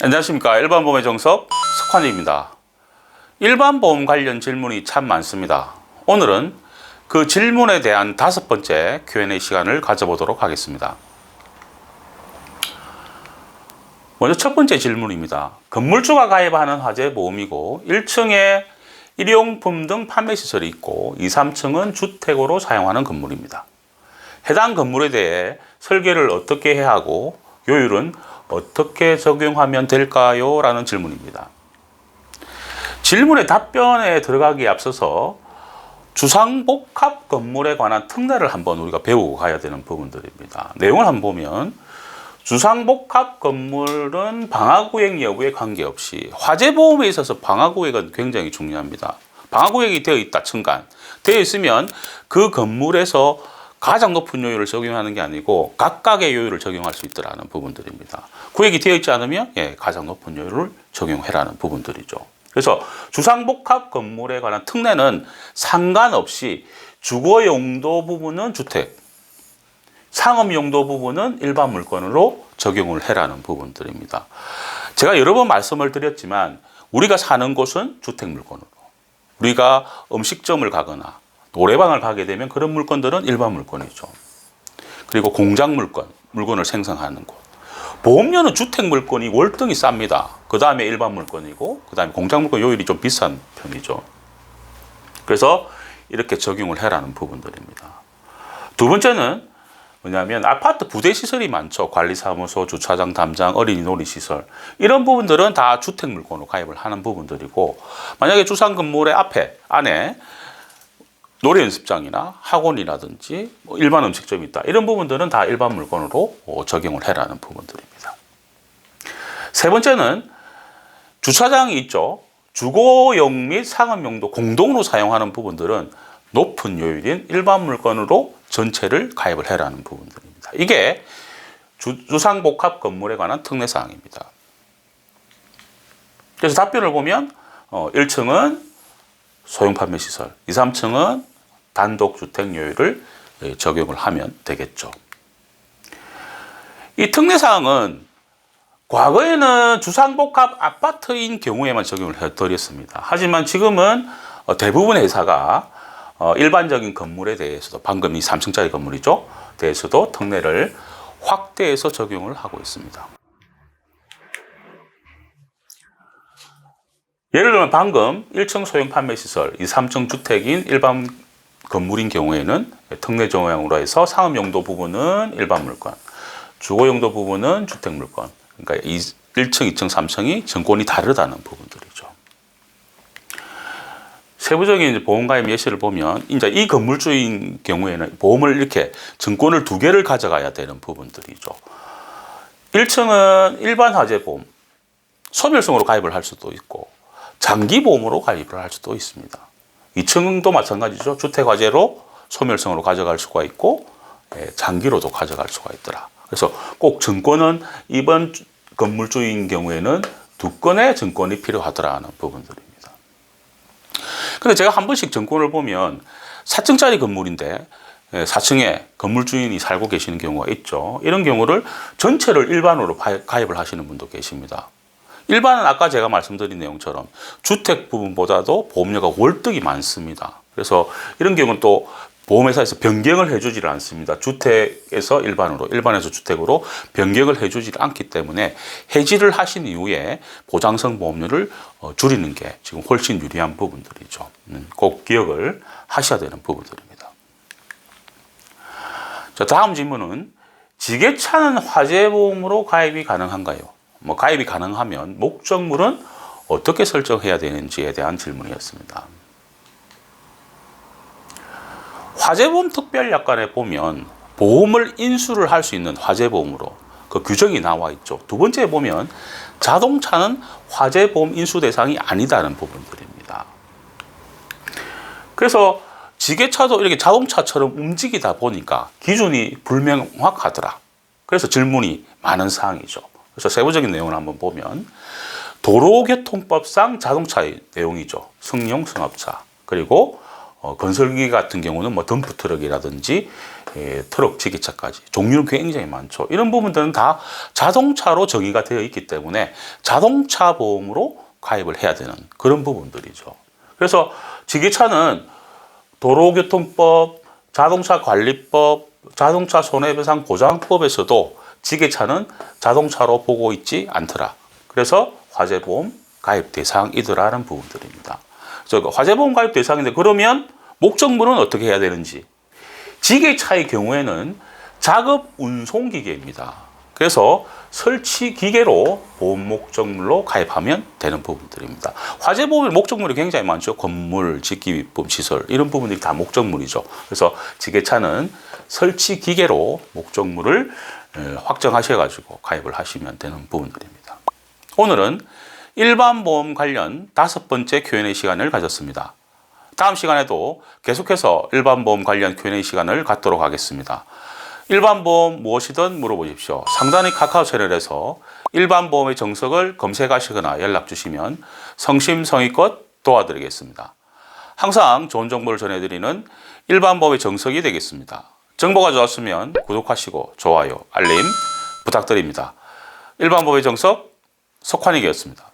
안녕하십니까. 일반보험의 정석 석환입니다. 일반보험 관련 질문이 참 많습니다. 오늘은 그 질문에 대한 5번째 Q&A 시간을 가져보도록 하겠습니다. 먼저 첫 번째 질문입니다. 건물주가 가입하는 화재보험이고 1층에 일용품 등 판매시설이 있고 2, 3층은 주택으로 사용하는 건물입니다. 해당 건물에 대해 설계를 어떻게 해야 하고 요율은 어떻게 적용하면 될까요? 라는 질문입니다. 질문의 답변에 들어가기에 앞서서 주상복합 건물에 관한 특례를 한번 우리가 배우고 가야 되는 부분들입니다. 내용을 한번 보면 주상복합 건물은 방화구역 여부에 관계없이 화재보험에 있어서 방화구역은 굉장히 중요합니다. 방화구역이 되어 있다, 층간. 되어 있으면 그 건물에서 가장 높은 요율을 적용하는 게 아니고 각각의 요율을 적용할 수 있다는 부분들입니다. 구역이 되어 있지 않으면 가장 높은 요율을 적용해라는 부분들이죠. 그래서 주상복합 건물에 관한 특례는 상관없이 주거용도 부분은 주택, 상업용도 부분은 일반 물건으로 적용을 해라는 부분들입니다. 제가 여러 번 말씀을 드렸지만 우리가 사는 곳은 주택 물건으로, 우리가 음식점을 가거나 노래방을 가게 되면 그런 물건들은 일반 물건이죠. 그리고 공장 물건을 생산하는 곳. 보험료는 주택 물건이 월등히 쌉니다. 그 다음에 일반 물건이고, 그 다음에 공장 물건 요율이 좀 비싼 편이죠. 그래서 이렇게 적용을 해라는 부분들입니다. 두 번째는 뭐냐면 아파트 부대시설이 많죠. 관리사무소, 주차장, 담장, 어린이 놀이시설. 이런 부분들은 다 주택 물건으로 가입을 하는 부분들이고, 만약에 주상 건물의 안에 노래 연습장이나 학원이라든지 일반 음식점이 있다. 이런 부분들은 다 일반 물건으로 적용을 해라는 부분들입니다. 세 번째는 주차장이 있죠. 주거용 및 상업용도 공동으로 사용하는 부분들은 높은 요율인 일반 물건으로 전체를 가입을 해라는 부분들입니다. 이게 주상복합 건물에 관한 특례사항입니다. 그래서 답변을 보면 1층은 소형 판매시설, 2, 3층은 단독주택 요율을 적용을 하면 되겠죠. 이 특례사항은 과거에는 주상복합 아파트인 경우에만 적용을 해드렸습니다. 하지만 지금은 대부분의 회사가 일반적인 건물에 대해서도, 방금 이 3층짜리 건물이죠, 대해서도 특례를 확대해서 적용을 하고 있습니다. 예를 들면 방금 1층 소형 판매시설, 2, 3층 주택인 일반 건물인 경우에는 특례 적용으로 해서 상업용도 부분은 일반 물건, 주거용도 부분은 주택 물건, 그러니까 1층, 2층, 3층이 증권이 다르다는 부분들이죠. 세부적인 보험가입 예시를 보면 이제 이 건물주인 경우에는 보험을 이렇게 증권을 2개를 가져가야 되는 부분들이죠. 1층은 일반 화재보험, 소멸성으로 가입을 할 수도 있고 장기보험으로 가입을 할 수도 있습니다. 2층도 마찬가지죠. 주택화재로 소멸성으로 가져갈 수가 있고 장기로도 가져갈 수가 있더라. 그래서 꼭 증권은 이번 건물주인 경우에는 2건의 증권이 필요하더라는 부분들입니다. 근데 제가 한 번씩 증권을 보면 4층짜리 건물인데 4층에 건물주인이 살고 계시는 경우가 있죠. 이런 경우를 전체를 일반으로 가입을 하시는 분도 계십니다. 일반은 아까 제가 말씀드린 내용처럼 주택 부분보다도 보험료가 월등히 많습니다. 그래서 이런 경우는 또 보험회사에서 변경을 해주지를 않습니다. 주택에서 일반으로, 일반에서 주택으로 변경을 해주지 않기 때문에 해지를 하신 이후에 보장성 보험료를 줄이는 게 지금 훨씬 유리한 부분들이죠. 꼭 기억을 하셔야 되는 부분들입니다. 자, 다음 질문은 지게차는 화재보험으로 가입이 가능한가요? 가입이 가능하면 목적물은 어떻게 설정해야 되는지에 대한 질문이었습니다. 화재보험 특별약관에 보면 보험을 인수를 할 수 있는 화재보험으로 그 규정이 나와 있죠. 두 번째에 보면 자동차는 화재보험 인수 대상이 아니다는 부분들입니다. 그래서 지게차도 이렇게 자동차처럼 움직이다 보니까 기준이 불명확하더라. 그래서 질문이 많은 사항이죠. 그래서 세부적인 내용을 한번 보면 도로교통법상 자동차의 내용이죠. 승용, 승합차. 그리고 건설기 같은 경우는 덤프트럭이라든지 트럭, 지게차까지 종류는 굉장히 많죠. 이런 부분들은 다 자동차로 정의가 되어 있기 때문에 자동차 보험으로 가입을 해야 되는 그런 부분들이죠. 그래서 지게차는 도로교통법, 자동차 관리법, 자동차 손해배상 보장법에서도 지게차는 자동차로 보고 있지 않더라. 그래서 화재보험 가입 대상이더라는 부분들입니다. 그래서 화재보험 가입 대상인데 그러면 목적물은 어떻게 해야 되는지. 지게차의 경우에는 작업 운송기계입니다. 그래서 설치 기계로 보험 목적물로 가입하면 되는 부분들입니다. 화재보험의 목적물이 굉장히 많죠. 건물, 직기비법, 시설 이런 부분들이 다 목적물이죠. 그래서 지게차는 설치 기계로 목적물을 확정하셔가지고 가입을 하시면 되는 부분들입니다. 오늘은 일반보험 관련 5번째 Q&A 시간을 가졌습니다. 다음 시간에도 계속해서 일반보험 관련 Q&A 시간을 갖도록 하겠습니다. 일반보험 무엇이든 물어보십시오. 상단의 카카오 채널에서 일반보험의 정석을 검색하시거나 연락 주시면 성심성의껏 도와드리겠습니다. 항상 좋은 정보를 전해드리는 일반보험의 정석이 되겠습니다. 정보가 좋았으면 구독하시고 좋아요, 알림 부탁드립니다. 일반보험의 정석 석환익이었습니다.